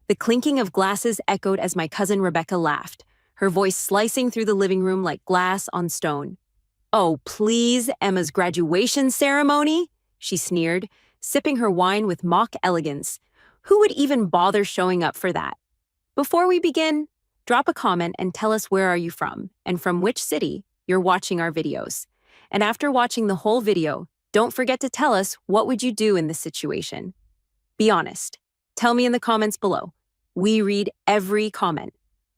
The clinking of glasses echoed as my cousin Rebecca laughed, her voice slicing through the living room like glass on stone. "Oh, please, Emma's graduation ceremony?" she sneered, sipping her wine with mock elegance. Who would even bother showing up for that? Before we begin, drop a comment and tell us where are you from and from which city you're watching our videos. And after watching the whole video, don't forget to tell us what would you do in this situation. Be honest. Tell me in the comments below. We read every comment.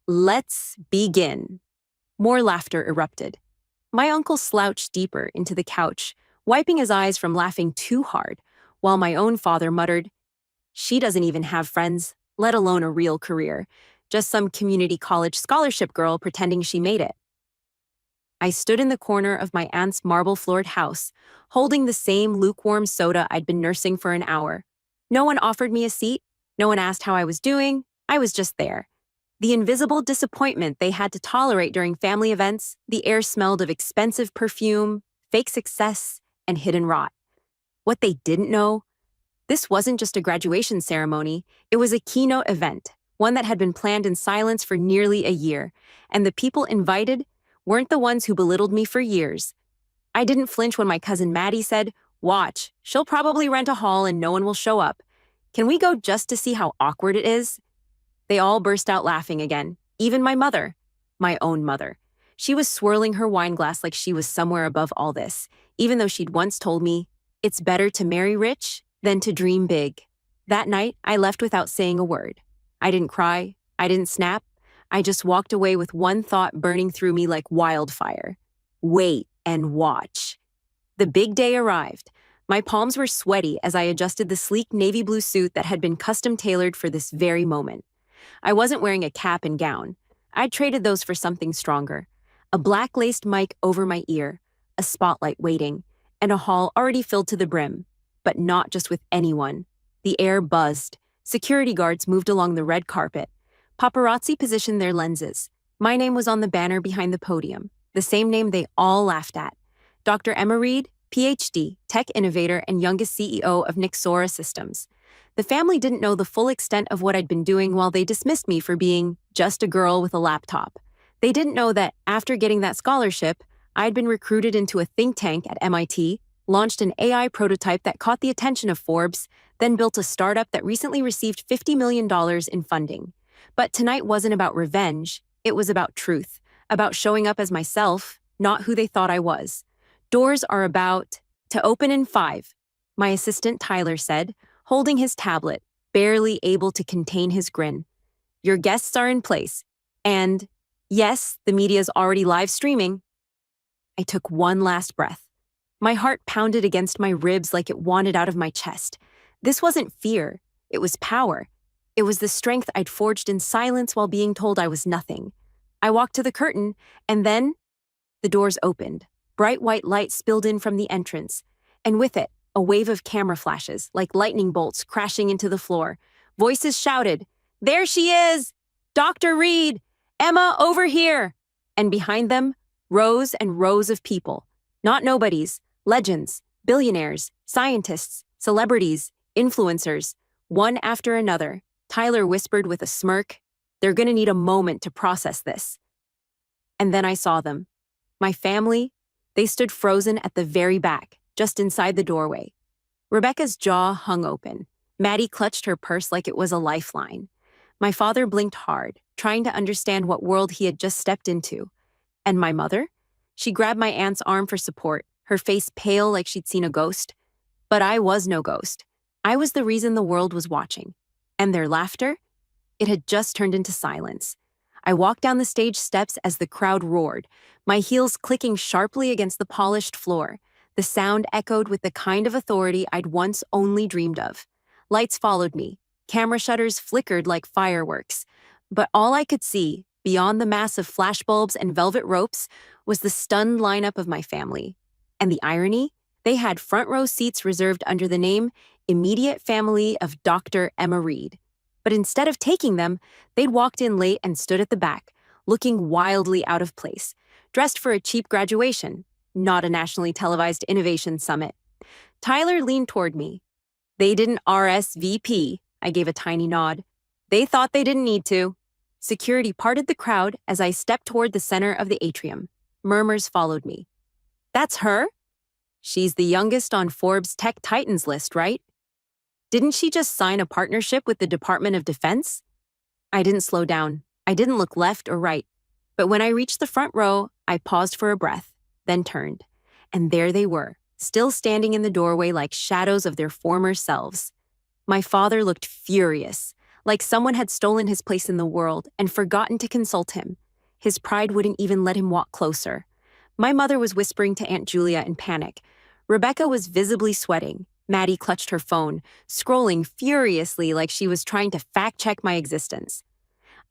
Let's begin. More laughter erupted. My uncle slouched deeper into the couch, wiping his eyes from laughing too hard, while my own father muttered, "She doesn't even have friends, let alone a real career. Just some community college scholarship girl pretending she made it." I stood in the corner of my aunt's marble-floored house, holding the same lukewarm soda I'd been nursing for an hour. No one offered me a seat. No one asked how I was doing. I was just there. The invisible disappointment they had to tolerate during family events, the air smelled of expensive perfume, fake success, and hidden rot. What they didn't know, this wasn't just a graduation ceremony, it was a keynote event, one that had been planned in silence for nearly a year, and the people invited weren't the ones who belittled me for years. I didn't flinch when my cousin Maddie said, "Watch, she'll probably rent a hall and no one will show up. Can we go just to see how awkward it is?" They all burst out laughing again, even my mother, my own mother. She was swirling her wine glass like she was somewhere above all this, even though she'd once told me, "It's better to marry rich than to dream big." That night, I left without saying a word. I didn't cry, I didn't snap, I just walked away with one thought burning through me like wildfire. Wait and watch. The big day arrived. My palms were sweaty as I adjusted the sleek navy blue suit that had been custom tailored for this very moment. I wasn't wearing a cap and gown. I'd traded those for something stronger. A black-laced mic over my ear, a spotlight waiting, and a hall already filled to the brim. But not just with anyone. The air buzzed. Security guards moved along the red carpet. Paparazzi positioned their lenses. My name was on the banner behind the podium, the same name they all laughed at. Dr. Emma Reed, PhD, tech innovator, and youngest CEO of Nixora Systems. The family didn't know the full extent of what I'd been doing while they dismissed me for being just a girl with a laptop. They didn't know that after getting that scholarship, I'd been recruited into a think tank at MIT, launched an AI prototype that caught the attention of Forbes, then built a startup that recently received $50 million in funding. But tonight wasn't about revenge, it was about truth, about showing up as myself, not who they thought I was. Doors are about to open in 5, my assistant Tyler said, holding his tablet, barely able to contain his grin. Your guests are in place. And, yes, the media's already live streaming. I took one last breath. My heart pounded against my ribs like it wanted out of my chest. This wasn't fear, it was power. It was the strength I'd forged in silence while being told I was nothing. I walked to the curtain, and then the doors opened. Bright white light spilled in from the entrance, and with it, a wave of camera flashes, like lightning bolts crashing into the floor. Voices shouted, "There she is! Dr. Reed! Emma, over here!" And behind them, rows and rows of people. Not nobodies, legends, billionaires, scientists, celebrities, influencers, one after another. Tyler whispered with a smirk, "They're gonna need a moment to process this." And then I saw them. My family, they stood frozen at the very back, just inside the doorway. Rebecca's jaw hung open. Maddie clutched her purse like it was a lifeline. My father blinked hard, trying to understand what world he had just stepped into. And my mother? She grabbed my aunt's arm for support, her face pale like she'd seen a ghost. But I was no ghost. I was the reason the world was watching. And their laughter? It had just turned into silence. I walked down the stage steps as the crowd roared, my heels clicking sharply against the polished floor. The sound echoed with the kind of authority I'd once only dreamed of. Lights followed me. Camera shutters flickered like fireworks. But all I could see, beyond the mass of flashbulbs and velvet ropes, was the stunned lineup of my family. And the irony? They had front row seats reserved under the name Immediate Family of Dr. Emma Reed. But instead of taking them, they'd walked in late and stood at the back, looking wildly out of place, dressed for a cheap graduation, not a nationally televised innovation summit. Tyler leaned toward me. "They didn't RSVP, I gave a tiny nod. They thought they didn't need to. Security parted the crowd as I stepped toward the center of the atrium. Murmurs followed me. That's her? She's the youngest on Forbes Tech Titans list, right? Didn't she just sign a partnership with the Department of Defense? I didn't slow down. I didn't look left or right. But when I reached the front row, I paused for a breath, then turned. And there they were, still standing in the doorway like shadows of their former selves. My father looked furious, like someone had stolen his place in the world and forgotten to consult him. His pride wouldn't even let him walk closer. My mother was whispering to Aunt Julia in panic. Rebecca was visibly sweating. Maddie clutched her phone, scrolling furiously like she was trying to fact-check my existence.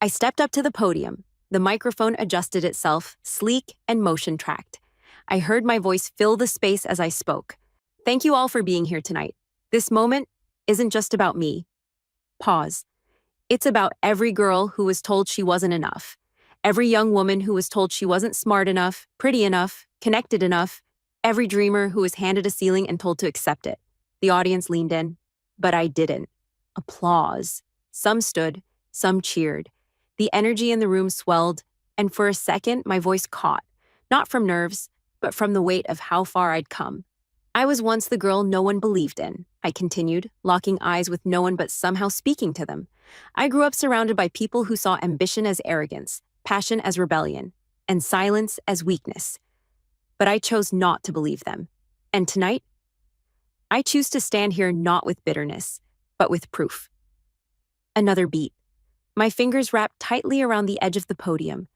I stepped up to the podium. The microphone adjusted itself, sleek and motion-tracked. I heard my voice fill the space as I spoke. Thank you all for being here tonight. This moment isn't just about me. Pause. It's about every girl who was told she wasn't enough. Every young woman who was told she wasn't smart enough, pretty enough, connected enough. Every dreamer who was handed a ceiling and told to accept it. The audience leaned in, but I didn't. Applause. Some stood, some cheered. The energy in the room swelled, and for a second, my voice caught, not from nerves, but from the weight of how far I'd come. I was once the girl no one believed in, I continued, locking eyes with no one but somehow speaking to them. I grew up surrounded by people who saw ambition as arrogance, passion as rebellion, and silence as weakness. But I chose not to believe them. And tonight, I choose to stand here not with bitterness, but with proof. Another beat. My fingers wrapped tightly around the edge of the podium.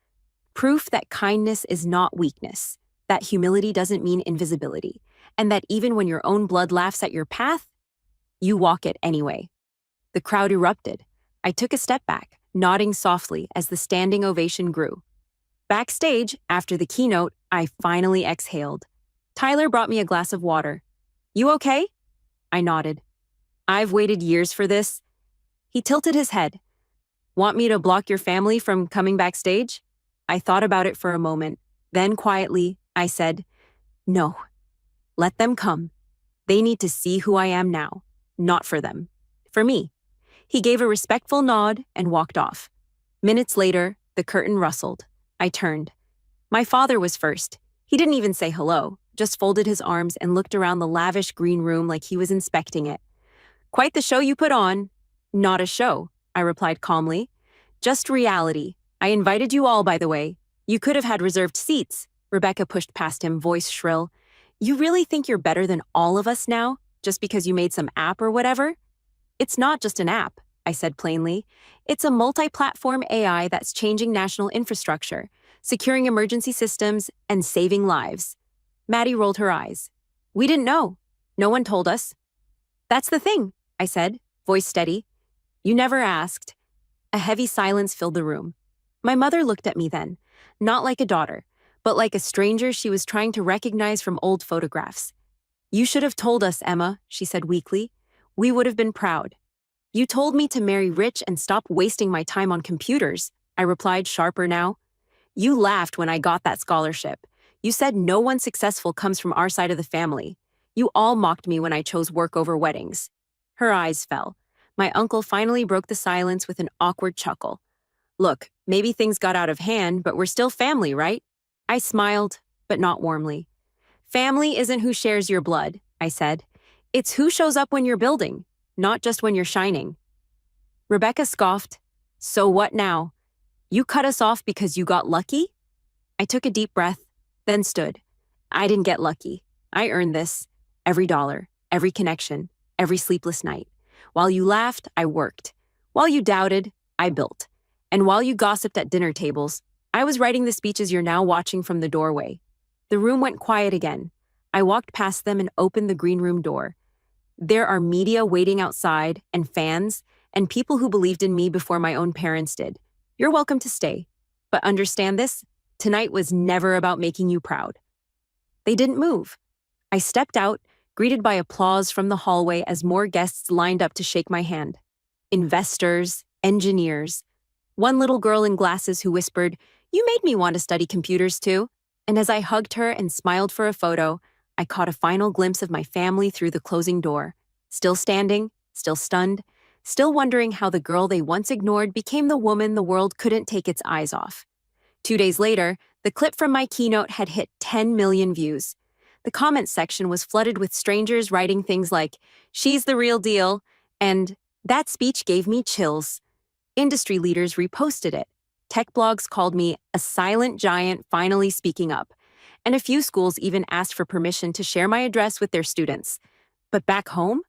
Proof that kindness is not weakness, that humility doesn't mean invisibility, and that even when your own blood laughs at your path, you walk it anyway. The crowd erupted. I took a step back, nodding softly as the standing ovation grew. Backstage, after the keynote, I finally exhaled. Tyler brought me a glass of water. You okay? I nodded. I've waited years for this. He tilted his head. Want me to block your family from coming backstage? I thought about it for a moment. Then quietly, I said, no. Let them come. They need to see who I am now. Not for them. For me. He gave a respectful nod and walked off. Minutes later, the curtain rustled. I turned. My father was first. He didn't even say hello, just folded his arms and looked around the lavish green room like he was inspecting it. Quite the show you put on. Not a show, I replied calmly. Just reality. I invited you all, by the way. You could have had reserved seats. Rebecca pushed past him, voice shrill. You really think you're better than all of us now, just because you made some app or whatever? It's not just an app, I said plainly. It's a multi-platform AI that's changing national infrastructure, securing emergency systems, and saving lives. Maddie rolled her eyes. We didn't know. No one told us. That's the thing, I said, voice steady. You never asked. A heavy silence filled the room. My mother looked at me then, not like a daughter, but like a stranger she was trying to recognize from old photographs. You should have told us, Emma, she said weakly. We would have been proud. You told me to marry rich and stop wasting my time on computers, I replied, sharper now. You laughed when I got that scholarship. You said no one successful comes from our side of the family. You all mocked me when I chose work over weddings. Her eyes fell. My uncle finally broke the silence with an awkward chuckle. Look, maybe things got out of hand, but we're still family, right? I smiled, but not warmly. Family isn't who shares your blood, I said. It's who shows up when you're building, not just when you're shining. Rebecca scoffed. So what now? You cut us off because you got lucky? I took a deep breath, then stood. I didn't get lucky. I earned this. Every dollar, every connection, every sleepless night. While you laughed, I worked. While you doubted, I built. And while you gossiped at dinner tables, I was writing the speeches you're now watching from the doorway. The room went quiet again. I walked past them and opened the green room door. There are media waiting outside, and fans, and people who believed in me before my own parents did. You're welcome to stay. But understand this, tonight was never about making you proud. They didn't move. I stepped out, greeted by applause from the hallway as more guests lined up to shake my hand. Investors, engineers. One little girl in glasses who whispered, "You made me want to study computers too." And as I hugged her and smiled for a photo, I caught a final glimpse of my family through the closing door. Still standing, still stunned, still wondering how the girl they once ignored became the woman the world couldn't take its eyes off. 2 days later, the clip from my keynote had hit 10 million views. The comments section was flooded with strangers writing things like, "She's the real deal," and "That speech gave me chills." Industry leaders reposted it. Tech blogs called me a silent giant finally speaking up. And a few schools even asked for permission to share my address with their students. But back home,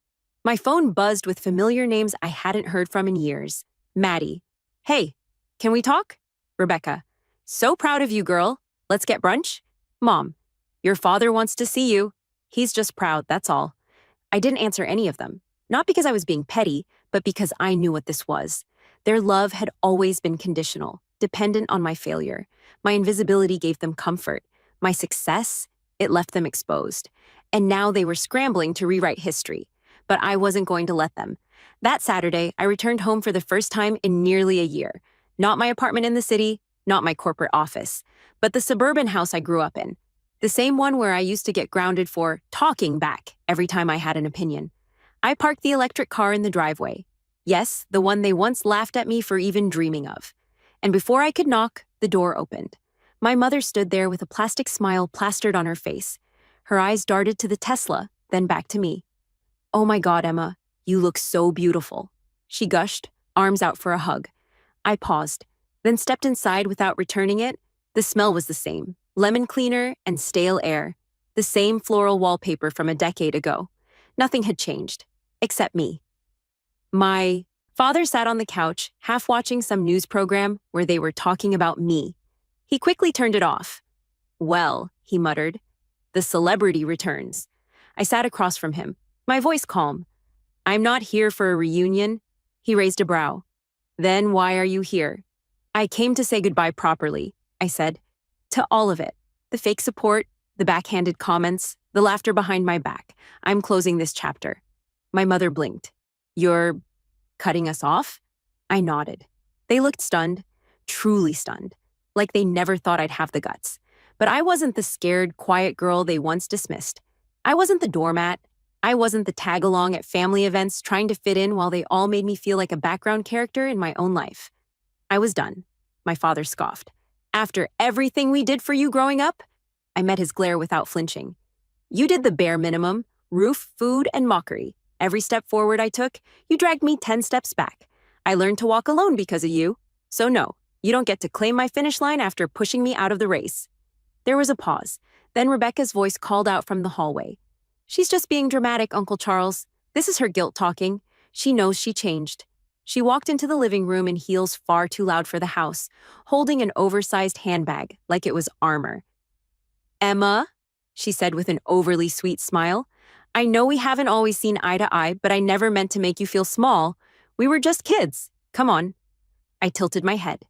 my phone buzzed with familiar names I hadn't heard from in years. Maddie. "Hey, can we talk?" Rebecca. "So proud of you, girl. Let's get brunch?" Mom. "Your father wants to see you. He's just proud, that's all." I didn't answer any of them. Not because I was being petty, but because I knew what this was. Their love had always been conditional, dependent on my failure. My invisibility gave them comfort. My success, it left them exposed. And now they were scrambling to rewrite history. But I wasn't going to let them. That Saturday, I returned home for the first time in nearly a year. Not my apartment in the city, not my corporate office, but the suburban house I grew up in. The same one where I used to get grounded for talking back every time I had an opinion. I parked the electric car in the driveway. Yes, the one they once laughed at me for even dreaming of. And before I could knock, the door opened. My mother stood there with a plastic smile plastered on her face. Her eyes darted to the Tesla, then back to me. "Oh my God, Emma, you look so beautiful." She gushed, arms out for a hug. I paused, then stepped inside without returning it. The smell was the same, lemon cleaner and stale air. The same floral wallpaper from a decade ago. Nothing had changed, except me. My father sat on the couch, half watching some news program where they were talking about me. He quickly turned it off. "Well," he muttered, "the celebrity returns." I sat across from him, my voice calm. "I'm not here for a reunion." He raised a brow. "Then why are you here?" "I came to say goodbye properly," I said. "To all of it. The fake support, the backhanded comments, the laughter behind my back. I'm closing this chapter." My mother blinked. "You're cutting us off?" I nodded. They looked stunned, truly stunned, like they never thought I'd have the guts. But I wasn't the scared, quiet girl they once dismissed. I wasn't the doormat. I wasn't the tag-along at family events trying to fit in while they all made me feel like a background character in my own life. I was done. My father scoffed. "After everything we did for you growing up?" I met his glare without flinching. "You did the bare minimum, roof, food, and mockery. Every step forward I took, you dragged me 10 steps back. I learned to walk alone because of you. So no, you don't get to claim my finish line after pushing me out of the race." There was a pause. Then Rebecca's voice called out from the hallway. "She's just being dramatic, Uncle Charles. This is her guilt talking. She knows she changed." She walked into the living room in heels far too loud for the house, holding an oversized handbag like it was armor. "Emma," she said with an overly sweet smile, "I know we haven't always seen eye to eye, but I never meant to make you feel small. We were just kids. Come on." I tilted my head.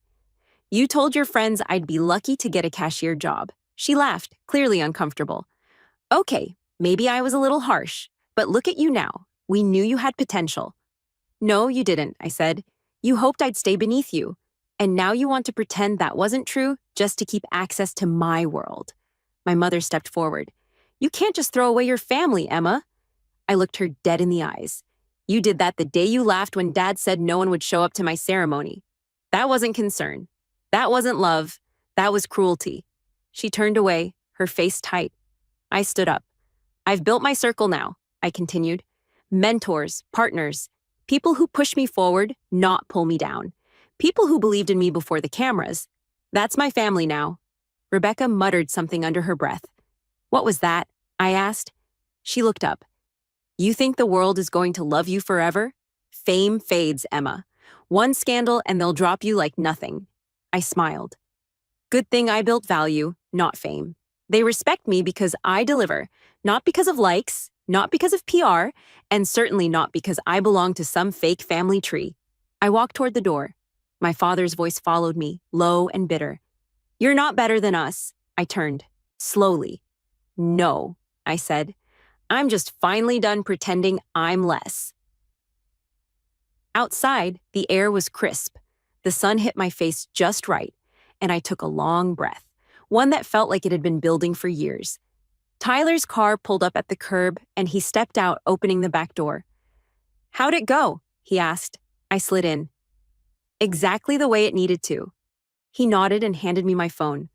"You told your friends I'd be lucky to get a cashier job." She laughed, clearly uncomfortable. "Okay, maybe I was a little harsh, but look at you now. We knew you had potential." "No, you didn't," I said. "You hoped I'd stay beneath you. And now you want to pretend that wasn't true just to keep access to my world." My mother stepped forward. "You can't just throw away your family, Emma." I looked her dead in the eyes. "You did that the day you laughed when Dad said no one would show up to my ceremony. That wasn't concern. That wasn't love. That was cruelty." She turned away, her face tight. I stood up. "I've built my circle now," I continued. "Mentors, partners, people who push me forward, not pull me down. People who believed in me before the cameras. That's my family now." Rebecca muttered something under her breath. "What was that?" I asked. She looked up. "You think the world is going to love you forever? Fame fades, Emma. One scandal and they'll drop you like nothing." I smiled. "Good thing I built value, not fame. They respect me because I deliver, not because of likes, not because of PR, and certainly not because I belong to some fake family tree." I walked toward the door. My father's voice followed me, low and bitter. "You're not better than us." I turned, slowly. "No," I said. "I'm just finally done pretending I'm less." Outside, the air was crisp. The sun hit my face just right, and I took a long breath, one that felt like it had been building for years. Tyler's car pulled up at the curb, and he stepped out, opening the back door. "How'd it go?" he asked. I slid in. Exactly the way it needed to. He nodded and handed me my phone.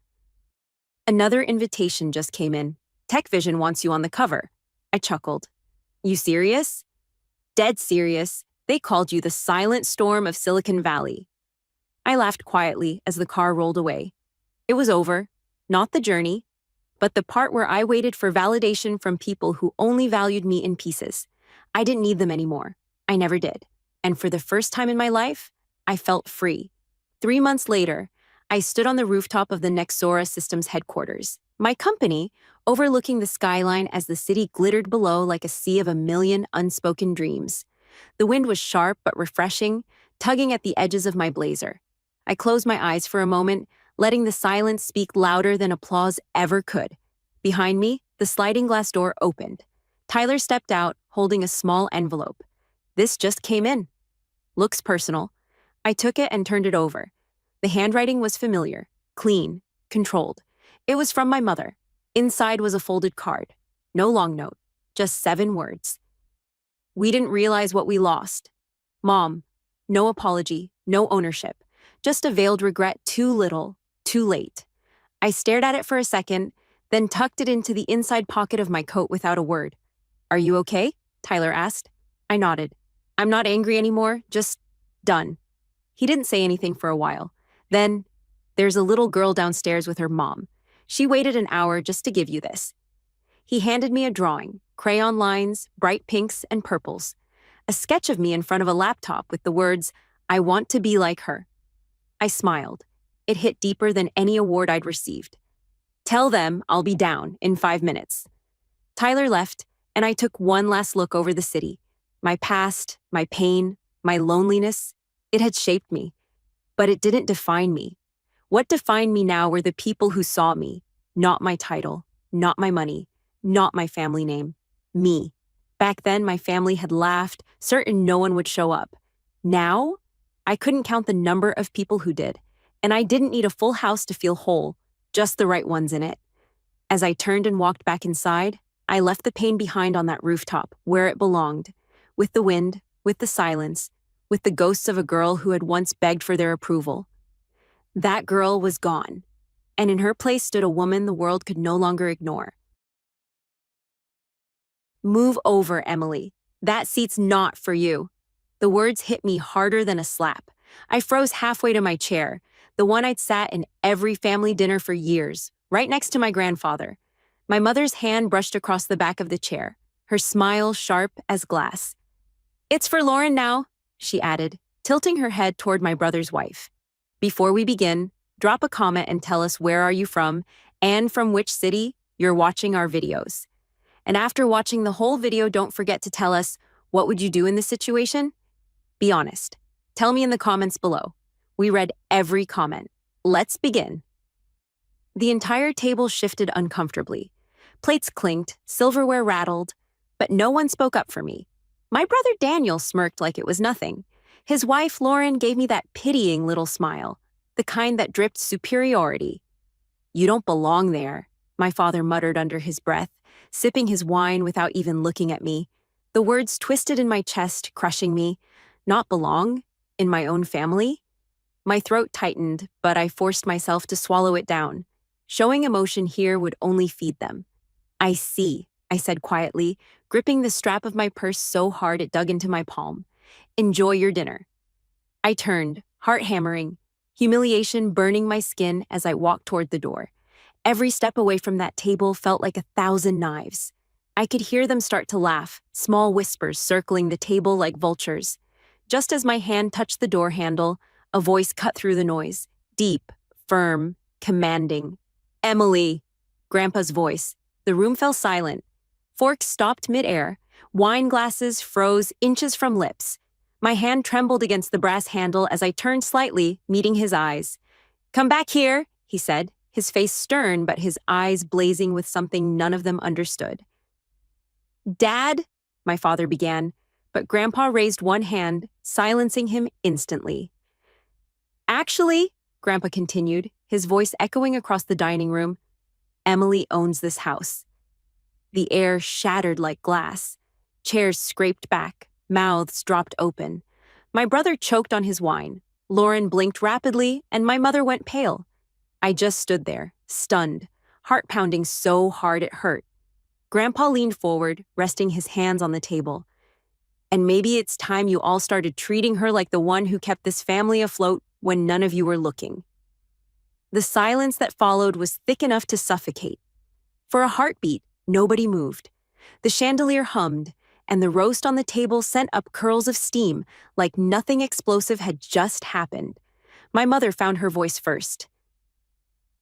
Another invitation just came in. Tech Vision wants you on the cover. I chuckled. You serious? Dead serious. They called you the silent storm of Silicon Valley. I laughed quietly as the car rolled away. It was over. Not the journey, but the part where I waited for validation from people who only valued me in pieces. I didn't need them anymore. I never did. And for the first time in my life, I felt free. 3 months later, I stood on the rooftop of the Nexora Systems headquarters, my company, overlooking the skyline as the city glittered below like a sea of a million unspoken dreams. The wind was sharp but refreshing, tugging at the edges of my blazer. I closed my eyes for a moment, letting the silence speak louder than applause ever could. Behind me, the sliding glass door opened. Tyler stepped out, holding a small envelope. This just came in. Looks personal. I took it and turned it over. The handwriting was familiar, clean, controlled. It was from my mother. Inside was a folded card. No long note, just 7 words. We didn't realize what we lost. Mom, no apology, no ownership. Just a veiled regret, too little, too late. I stared at it for a second, then tucked it into the inside pocket of my coat without a word. Are you okay? Tyler asked. I nodded. I'm not angry anymore, just done. He didn't say anything for a while. Then, there's a little girl downstairs with her mom. She waited an hour just to give you this. He handed me a drawing, crayon lines, bright pinks and purples. A sketch of me in front of a laptop with the words, I want to be like her. I smiled. It hit deeper than any award I'd received. Tell them I'll be down in 5 minutes. Tyler left, and I took one last look over the city. My past, my pain, my loneliness, it had shaped me. But it didn't define me. What defined me now were the people who saw me, not my title, not my money, not my family name, me. Back then, my family had laughed, certain no one would show up. Now, I couldn't count the number of people who did, and I didn't need a full house to feel whole, just the right ones in it. As I turned and walked back inside, I left the pain behind on that rooftop, where it belonged, with the wind, with the silence, with the ghosts of a girl who had once begged for their approval. That girl was gone, and in her place stood a woman the world could no longer ignore. Move over, Emily. That seat's not for you. The words hit me harder than a slap. I froze halfway to my chair, the one I'd sat in every family dinner for years, right next to my grandfather. My mother's hand brushed across the back of the chair, her smile sharp as glass. It's for Lauren now, she added, tilting her head toward my brother's wife. Before we begin, drop a comment and tell us where are you from and from which city you're watching our videos. And after watching the whole video, don't forget to tell us, what would you do in this situation? Be honest. Tell me in the comments below. We read every comment. Let's begin. The entire table shifted uncomfortably. Plates clinked, silverware rattled, but no one spoke up for me. My brother Daniel smirked like it was nothing. His wife Lauren gave me that pitying little smile, the kind that dripped superiority. You don't belong there, my father muttered under his breath, sipping his wine without even looking at me. The words twisted in my chest, crushing me. Not belong? In my own family? My throat tightened, but I forced myself to swallow it down. Showing emotion here would only feed them. I see, I said quietly, gripping the strap of my purse so hard it dug into my palm. Enjoy your dinner. I turned, heart hammering, humiliation burning my skin as I walked toward the door. Every step away from that table felt like 1,000 knives. I could hear them start to laugh, small whispers circling the table like vultures. Just as my hand touched the door handle, a voice cut through the noise, deep, firm, commanding. Emily! Grandpa's voice. The room fell silent. Forks stopped midair. Wine glasses froze inches from lips. My hand trembled against the brass handle as I turned slightly, meeting his eyes. Come back here, he said, his face stern but his eyes blazing with something none of them understood. Dad, my father began, but Grandpa raised one hand, silencing him instantly. Actually, Grandpa continued, his voice echoing across the dining room, Emily owns this house. The air shattered like glass. Chairs scraped back, mouths dropped open. My brother choked on his wine. Lauren blinked rapidly, and my mother went pale. I just stood there, stunned, heart pounding so hard it hurt. Grandpa leaned forward, resting his hands on the table. And maybe it's time you all started treating her like the one who kept this family afloat when none of you were looking. The silence that followed was thick enough to suffocate. For a heartbeat, nobody moved. The chandelier hummed, and the roast on the table sent up curls of steam like nothing explosive had just happened. My mother found her voice first.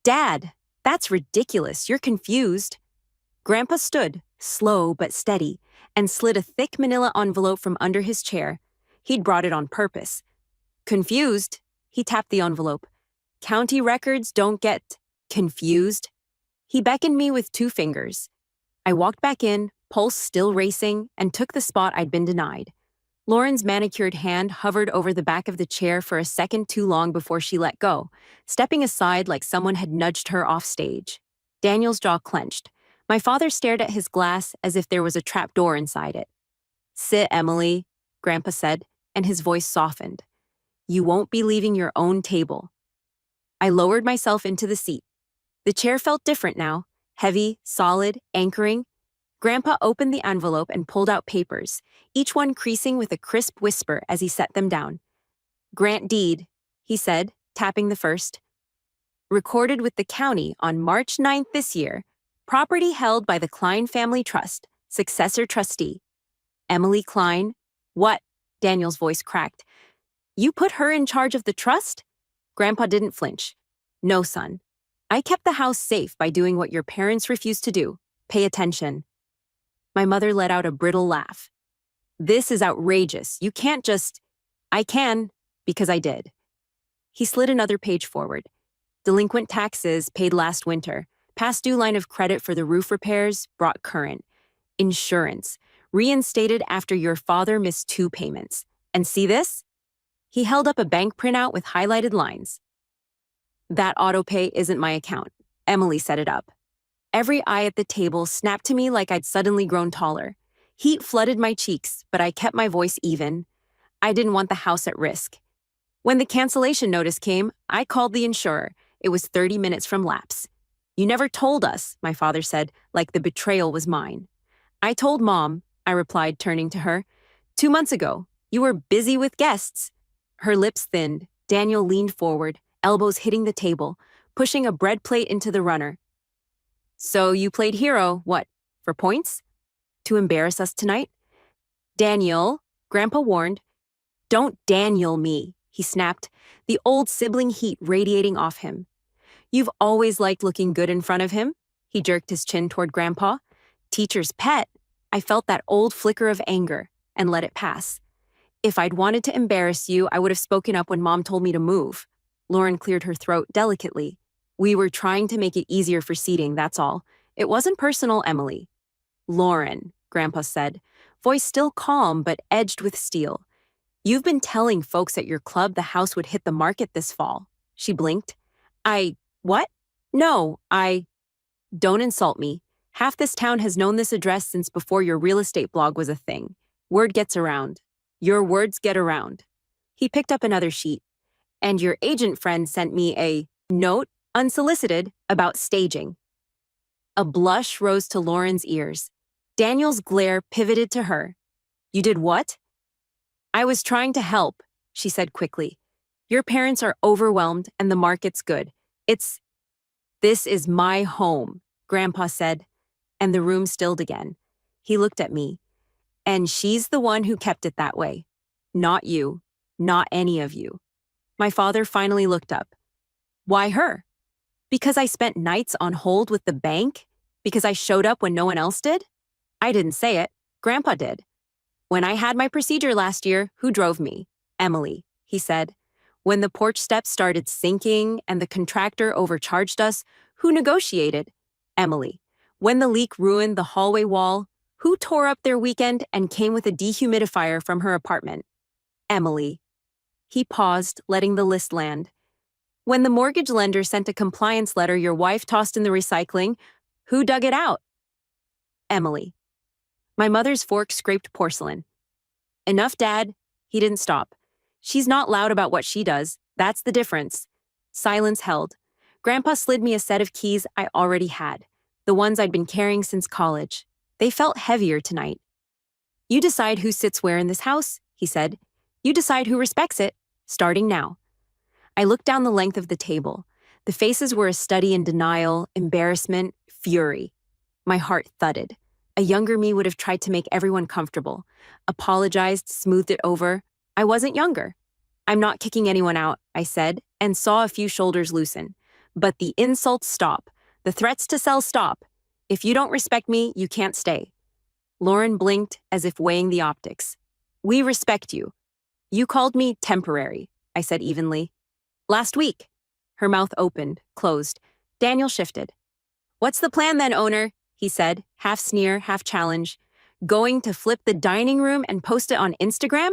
"Dad, that's ridiculous. You're confused." Grandpa stood, slow but steady, and slid a thick manila envelope from under his chair. He'd brought it on purpose. "Confused?" He tapped the envelope. "County records don't get confused." He beckoned me with 2 fingers. I walked back in, pulse still racing, and took the spot I'd been denied. Lauren's manicured hand hovered over the back of the chair for a second too long before she let go, stepping aside like someone had nudged her off stage. Daniel's jaw clenched. My father stared at his glass as if there was a trap door inside it. "Sit, Emily," Grandpa said, and his voice softened. "You won't be leaving your own table." I lowered myself into the seat. The chair felt different now, heavy, solid, anchoring. Grandpa opened the envelope and pulled out papers, each one creasing with a crisp whisper as he set them down. "Grant deed," he said, tapping the first. "Recorded with the county on March 9th this year. Property held by the Klein Family Trust, successor trustee. Emily Klein." "What?" Daniel's voice cracked. "You put her in charge of the trust?" Grandpa didn't flinch. "No, son. I kept the house safe by doing what your parents refused to do. Pay attention." My mother let out a brittle laugh. "This is outrageous. You can't just—" "I can, because I did." He slid another page forward. "Delinquent taxes paid last winter. Past due line of credit for the roof repairs brought current. Insurance reinstated after your father missed 2 payments. And see this?" He held up a bank printout with highlighted lines. "That autopay isn't my account. Emily set it up." Every eye at the table snapped to me like I'd suddenly grown taller. Heat flooded my cheeks, but I kept my voice even. I didn't want the house at risk. When the cancellation notice came, I called the insurer. It was 30 minutes from lapse. "You never told us," my father said, like the betrayal was mine. "I told Mom," I replied, turning to her. 2 months ago. You were busy with guests." Her lips thinned. Daniel leaned forward, elbows hitting the table, pushing a bread plate into the runner. "So you played hero, what, for points? To embarrass us tonight?" "Daniel," Grandpa warned. "Don't Daniel me," he snapped, the old sibling heat radiating off him. "You've always liked looking good in front of him." He jerked his chin toward Grandpa. "Teacher's pet." I felt that old flicker of anger and let it pass. "If I'd wanted to embarrass you, I would have spoken up when Mom told me to move." Lauren cleared her throat delicately. "We were trying to make it easier for seating, that's all. It wasn't personal, Emily." "Lauren," Grandpa said, voice still calm but edged with steel. "You've been telling folks at your club the house would hit the market this fall." She blinked. What? "No, Don't insult me. Half this town has known this address since before your real estate blog was a thing. Word gets around. Your words get around." He picked up another sheet. "And your agent friend sent me a note, unsolicited, about staging." A blush rose to Lauren's ears. Daniel's glare pivoted to her. "You did what?" "I was trying to help," she said quickly. "Your parents are overwhelmed and the market's good. This is my home," Grandpa said, and the room stilled again. He looked at me. "And she's the one who kept it that way. Not you. Not any of you." My father finally looked up. "Why her? Because I spent nights on hold with the bank? Because I showed up when no one else did?" "I didn't say it. Grandpa did." "When I had my procedure last year, who drove me?" "Emily," he said. "When the porch steps started sinking and the contractor overcharged us, who negotiated?" "Emily." "When the leak ruined the hallway wall, who tore up their weekend and came with a dehumidifier from her apartment?" "Emily." He paused, letting the list land. "When the mortgage lender sent a compliance letter your wife tossed in the recycling, who dug it out?" "Emily." My mother's fork scraped porcelain. "Enough, Dad." He didn't stop. She's not loud about what she does. That's the difference. Silence held. Grandpa slid me a set of keys I already had, the ones I'd been carrying since college. They felt heavier tonight. You decide who sits where in this house, he said. You decide who respects it, starting now. I looked down the length of the table. The faces were a study in denial, embarrassment, fury. My heart thudded. A younger me would have tried to make everyone comfortable, apologized, smoothed it over. I wasn't younger. I'm not kicking anyone out, I said, and saw a few shoulders loosen. But the insults stop. The threats to sell stop. If you don't respect me, you can't stay. Lauren blinked as if weighing the optics. We respect you. You called me temporary, I said evenly. Last week. Her mouth opened, closed. Daniel shifted. What's the plan then, owner? He said, half sneer, half challenge. Going to flip the dining room and post it on Instagram?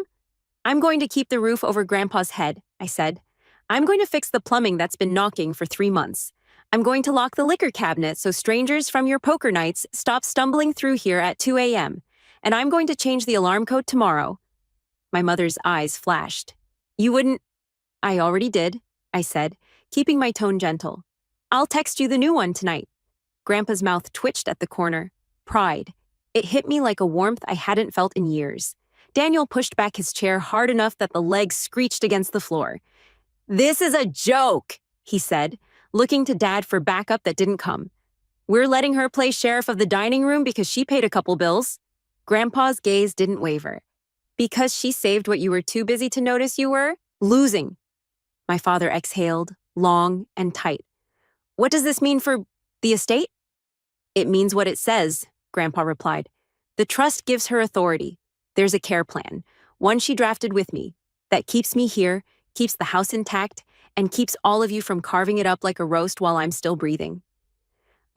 I'm going to keep the roof over Grandpa's head, I said. I'm going to fix the plumbing that's been knocking for 3 months. I'm going to lock the liquor cabinet so strangers from your poker nights stop stumbling through here at 2 a.m. And I'm going to change the alarm code tomorrow. My mother's eyes flashed. You wouldn't... I already did, I said, keeping my tone gentle. I'll text you the new one tonight. Grandpa's mouth twitched at the corner. Pride. It hit me like a warmth I hadn't felt in years. Daniel pushed back his chair hard enough that the legs screeched against the floor. This is a joke, he said, looking to Dad for backup that didn't come. We're letting her play sheriff of the dining room because she paid a couple bills. Grandpa's gaze didn't waver. Because she saved what you were too busy to notice you were? Losing. My father exhaled, long and tight. What does this mean for the estate? It means what it says, Grandpa replied. The trust gives her authority. There's a care plan, one she drafted with me, that keeps me here, keeps the house intact, and keeps all of you from carving it up like a roast while I'm still breathing.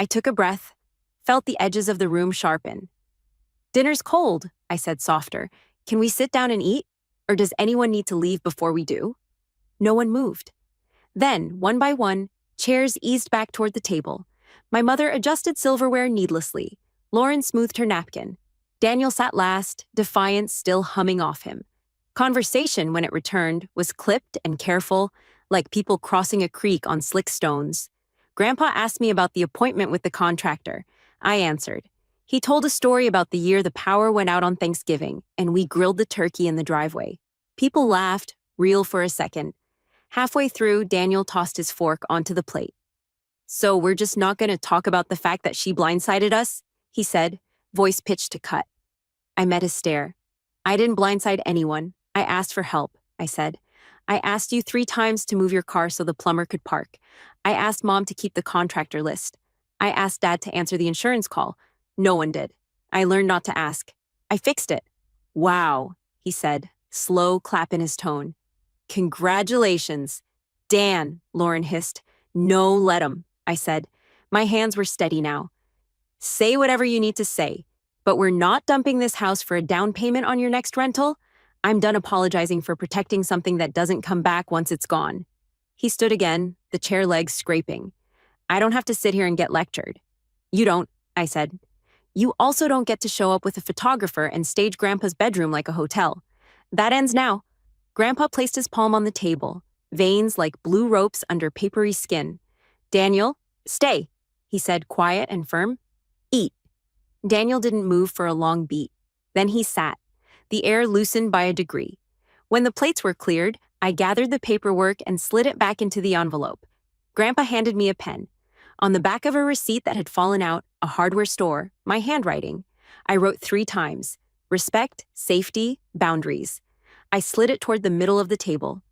I took a breath, felt the edges of the room sharpen. Dinner's cold, I said softer. Can we sit down and eat? Or does anyone need to leave before we do? No one moved. Then, one by one, chairs eased back toward the table. My mother adjusted silverware needlessly. Lauren smoothed her napkin. Daniel sat last, defiance still humming off him. Conversation, when it returned, was clipped and careful, like people crossing a creek on slick stones. Grandpa asked me about the appointment with the contractor. I answered. He told a story about the year the power went out on Thanksgiving, and we grilled the turkey in the driveway. People laughed, real for a second. Halfway through, Daniel tossed his fork onto the plate. So we're just not going to talk about the fact that she blindsided us? He said, voice pitched to cut. I met his stare. I didn't blindside anyone. I asked for help, I said. I asked you 3 times to move your car so the plumber could park. I asked Mom to keep the contractor list. I asked Dad to answer the insurance call. No one did. I learned not to ask. I fixed it. Wow, he said, slow clap in his tone. Congratulations. Dan, Lauren hissed. No, let him, I said. My hands were steady now. Say whatever you need to say, but we're not dumping this house for a down payment on your next rental. I'm done apologizing for protecting something that doesn't come back once it's gone. He stood again, the chair legs scraping. I don't have to sit here and get lectured. You don't, I said. You also don't get to show up with a photographer and stage Grandpa's bedroom like a hotel. That ends now. Grandpa placed his palm on the table, veins like blue ropes under papery skin. Daniel, stay, he said, quiet and firm. Eat. Daniel didn't move for a long beat. Then he sat, the air loosened by a degree. When the plates were cleared, I gathered the paperwork and slid it back into the envelope. Grandpa handed me a pen. On the back of a receipt that had fallen out, a hardware store, my handwriting, I wrote 3 times, respect, safety, boundaries. I slid it toward the middle of the table.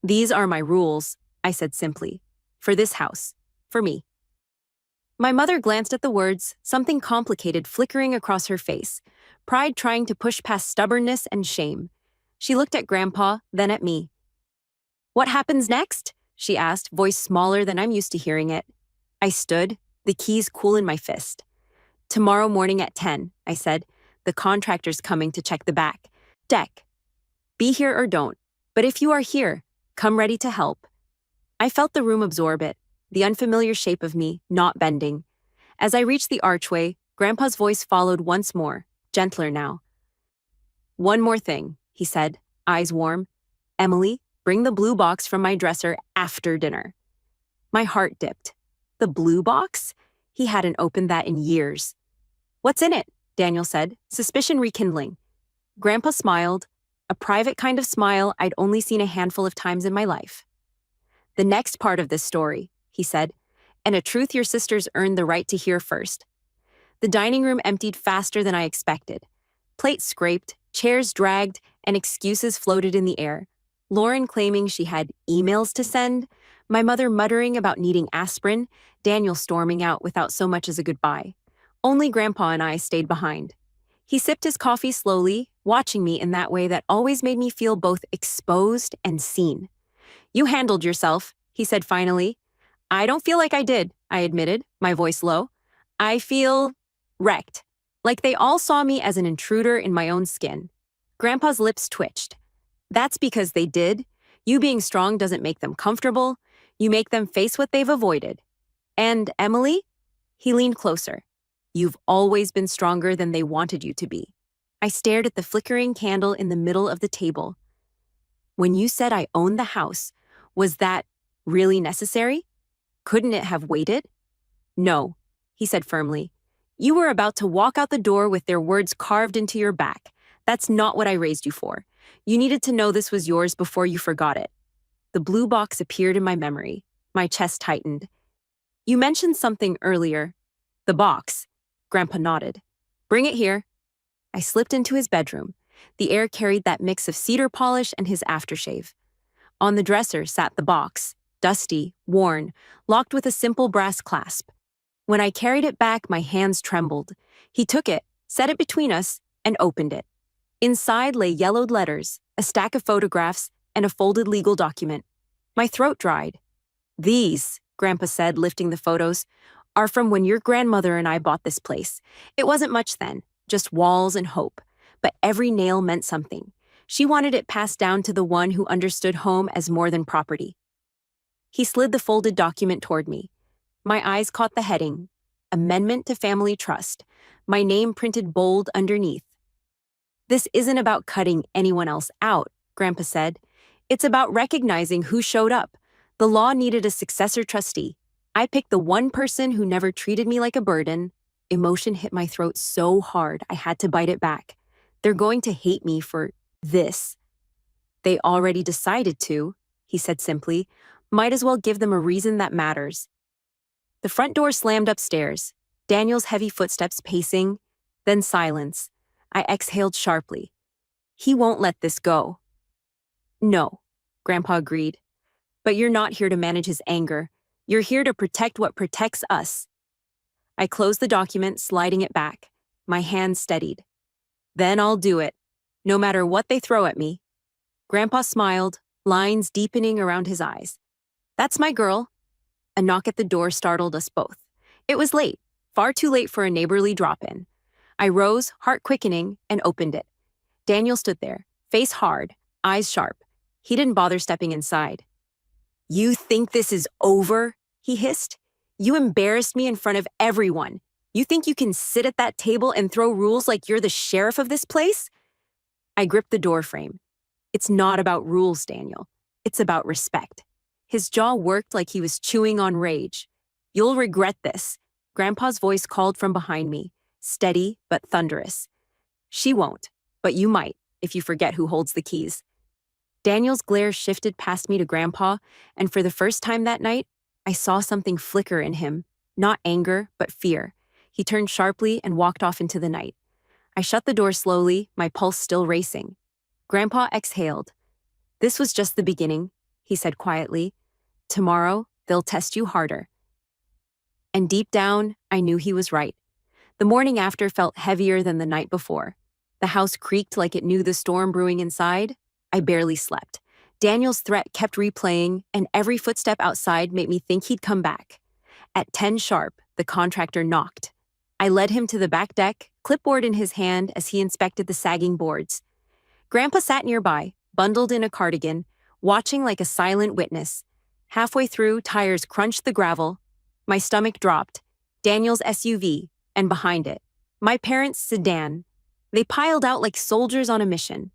These are my rules, I said simply. For this house. For me. My mother glanced at the words, something complicated flickering across her face, pride trying to push past stubbornness and shame. She looked at Grandpa, then at me. What happens next? She asked, voice smaller than I'm used to hearing it. I stood, the keys cool in my fist. Tomorrow morning at 10, I said. The contractor's coming to check the back deck. Be here or don't, but if you are here, come ready to help. I felt the room absorb it, the unfamiliar shape of me, not bending. As I reached the archway, Grandpa's voice followed once more, gentler now. One more thing, he said, eyes warm, Emily, bring the blue box from my dresser after dinner. My heart dipped. The blue box? He hadn't opened that in years. What's in it? Daniel said, suspicion rekindling. Grandpa smiled, a private kind of smile I'd only seen a handful of times in my life. The next part of this story, he said, and a truth your sisters earned the right to hear first. The dining room emptied faster than I expected. Plates scraped, chairs dragged, and excuses floated in the air. Lauren claiming she had emails to send, my mother muttering about needing aspirin, Daniel storming out without so much as a goodbye. Only Grandpa and I stayed behind. He sipped his coffee slowly, watching me in that way that always made me feel both exposed and seen. You handled yourself, he said finally. I don't feel like I did, I admitted, my voice low. I feel wrecked, like they all saw me as an intruder in my own skin. Grandpa's lips twitched. That's because they did. You being strong doesn't make them comfortable. You make them face what they've avoided. And Emily? He leaned closer. You've always been stronger than they wanted you to be. I stared at the flickering candle in the middle of the table. When you said I owned the house, was that really necessary? Couldn't it have waited? No, he said firmly. You were about to walk out the door with their words carved into your back. That's not what I raised you for. You needed to know this was yours before you forgot it. The blue box appeared in my memory. My chest tightened. You mentioned something earlier. The box. Grandpa nodded. Bring it here. I slipped into his bedroom. The air carried that mix of cedar polish and his aftershave. On the dresser sat the box, dusty, worn, locked with a simple brass clasp. When I carried it back, my hands trembled. He took it, set it between us, and opened it. Inside lay yellowed letters, a stack of photographs, and a folded legal document. My throat dried. These, Grandpa said, lifting the photos, are from when your grandmother and I bought this place. It wasn't much then, just walls and hope. But every nail meant something. She wanted it passed down to the one who understood home as more than property. He slid the folded document toward me. My eyes caught the heading, Amendment to Family Trust, my name printed bold underneath. This isn't about cutting anyone else out, Grandpa said. It's about recognizing who showed up. The law needed a successor trustee. I picked the one person who never treated me like a burden. Emotion hit my throat so hard I had to bite it back. They're going to hate me for this. They already decided to, he said simply. Might as well give them a reason that matters. The front door slammed upstairs, Daniel's heavy footsteps pacing, then silence. I exhaled sharply. He won't let this go. No, Grandpa agreed. But you're not here to manage his anger. You're here to protect what protects us. I closed the document, sliding it back. My hand steadied. Then I'll do it, no matter what they throw at me. Grandpa smiled, lines deepening around his eyes. That's my girl. A knock at the door startled us both. It was late, far too late for a neighborly drop-in. I rose, heart quickening, and opened it. Daniel stood there, face hard, eyes sharp. He didn't bother stepping inside. You think this is over? He hissed. You embarrassed me in front of everyone. You think you can sit at that table and throw rules like you're the sheriff of this place? I gripped the doorframe. It's not about rules, Daniel. It's about respect. His jaw worked like he was chewing on rage. You'll regret this. Grandpa's voice called from behind me, steady but thunderous. She won't, but you might, if you forget who holds the keys. Daniel's glare shifted past me to Grandpa, and for the first time that night, I saw something flicker in him, not anger, but fear. He turned sharply and walked off into the night. I shut the door slowly, my pulse still racing. Grandpa exhaled. This was just the beginning, he said quietly. Tomorrow, they'll test you harder. And deep down, I knew he was right. The morning after felt heavier than the night before. The house creaked like it knew the storm brewing inside. I barely slept. Daniel's threat kept replaying, and every footstep outside made me think he'd come back. At 10 sharp, the contractor knocked. I led him to the back deck, clipboard in his hand as he inspected the sagging boards. Grandpa sat nearby, bundled in a cardigan, watching like a silent witness. Halfway through, tires crunched the gravel. My stomach dropped. Daniel's SUV, and behind it, my parents' sedan. They piled out like soldiers on a mission.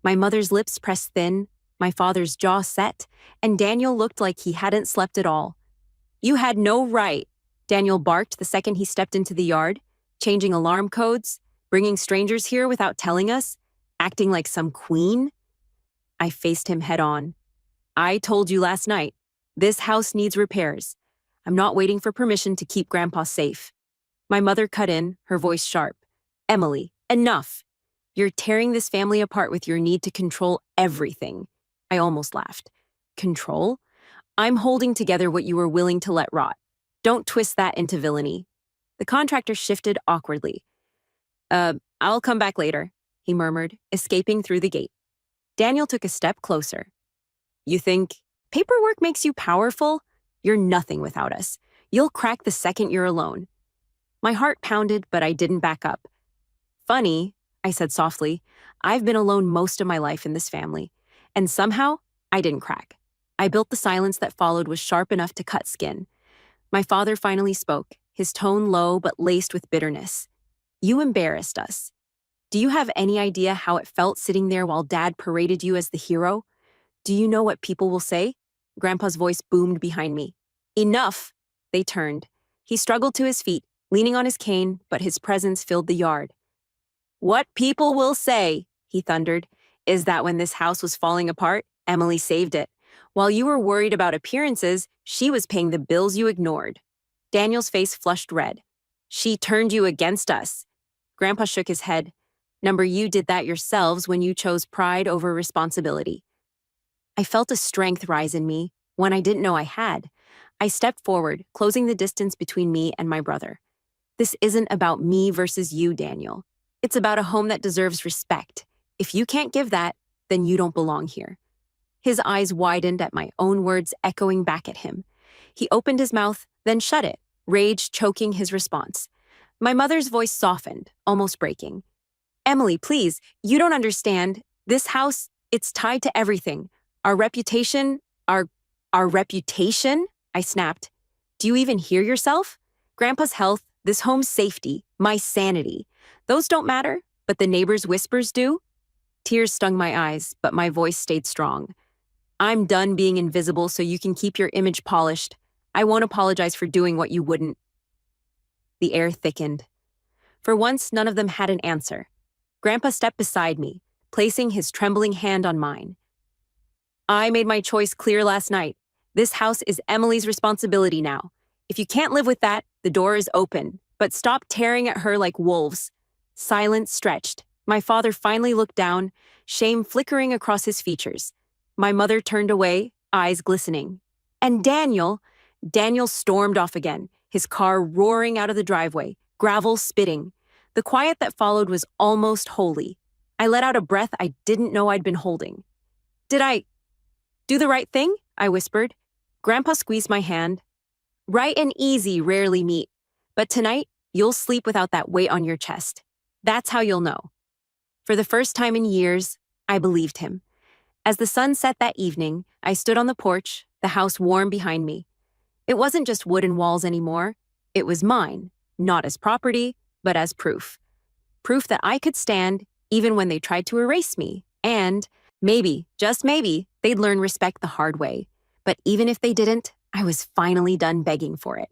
My mother's lips pressed thin, My father's jaw set, and Daniel looked like he hadn't slept at all. You had no right, Daniel barked the second he stepped into the yard, changing alarm codes, bringing strangers here without telling us, acting like some queen. I faced him head on. I told you last night, this house needs repairs. I'm not waiting for permission to keep Grandpa safe. My mother cut in, her voice sharp. Emily, enough. You're tearing this family apart with your need to control everything. I almost laughed. Control? I'm holding together what you were willing to let rot. Don't twist that into villainy. The contractor shifted awkwardly. I'll come back later, he murmured, escaping through the gate. Daniel took a step closer. You think paperwork makes you powerful? You're nothing without us. You'll crack the second you're alone. My heart pounded, but I didn't back up. Funny, I said softly, I've been alone most of my life in this family, and somehow I didn't crack. I built the silence that followed was sharp enough to cut skin. My father finally spoke, his tone low but laced with bitterness. You embarrassed us. Do you have any idea how it felt sitting there while Dad paraded you as the hero? Do you know what people will say? Grandpa's voice boomed behind me. Enough! They turned. He struggled to his feet, leaning on his cane, but his presence filled the yard. What people will say, he thundered, is that when this house was falling apart, Emily saved it. While you were worried about appearances, she was paying the bills you ignored. Daniel's face flushed red. She turned you against us. Grandpa shook his head. Number, you did that yourselves when you chose pride over responsibility. I felt a strength rise in me, one I didn't know I had. I stepped forward, closing the distance between me and my brother. This isn't about me versus you, Daniel. It's about a home that deserves respect. If you can't give that, then you don't belong here. His eyes widened at my own words echoing back at him. He opened his mouth, then shut it, rage choking his response. My mother's voice softened, almost breaking. Emily, please, you don't understand. This house, it's tied to everything. Our reputation, our reputation? I snapped. Do you even hear yourself? Grandpa's health, this home's safety, my sanity. Those don't matter, but the neighbors' whispers do. Tears stung my eyes, but my voice stayed strong. I'm done being invisible so you can keep your image polished. I won't apologize for doing what you wouldn't. The air thickened. For once, none of them had an answer. Grandpa stepped beside me, placing his trembling hand on mine. I made my choice clear last night. This house is Emily's responsibility now. If you can't live with that, the door is open, but stop tearing at her like wolves. Silence stretched. My father finally looked down, shame flickering across his features. My mother turned away, eyes glistening. And Daniel stormed off again, his car roaring out of the driveway, gravel spitting. The quiet that followed was almost holy. I let out a breath I didn't know I'd been holding. Did I do the right thing? I whispered. Grandpa squeezed my hand. Right and easy rarely meet, but tonight you'll sleep without that weight on your chest. That's how you'll know. For the first time in years, I believed him. As the sun set that evening, I stood on the porch, the house warm behind me. It wasn't just wooden walls anymore. It was mine, not as property, but as proof. Proof that I could stand even when they tried to erase me. And maybe, just maybe, they'd learn respect the hard way. But even if they didn't, I was finally done begging for it.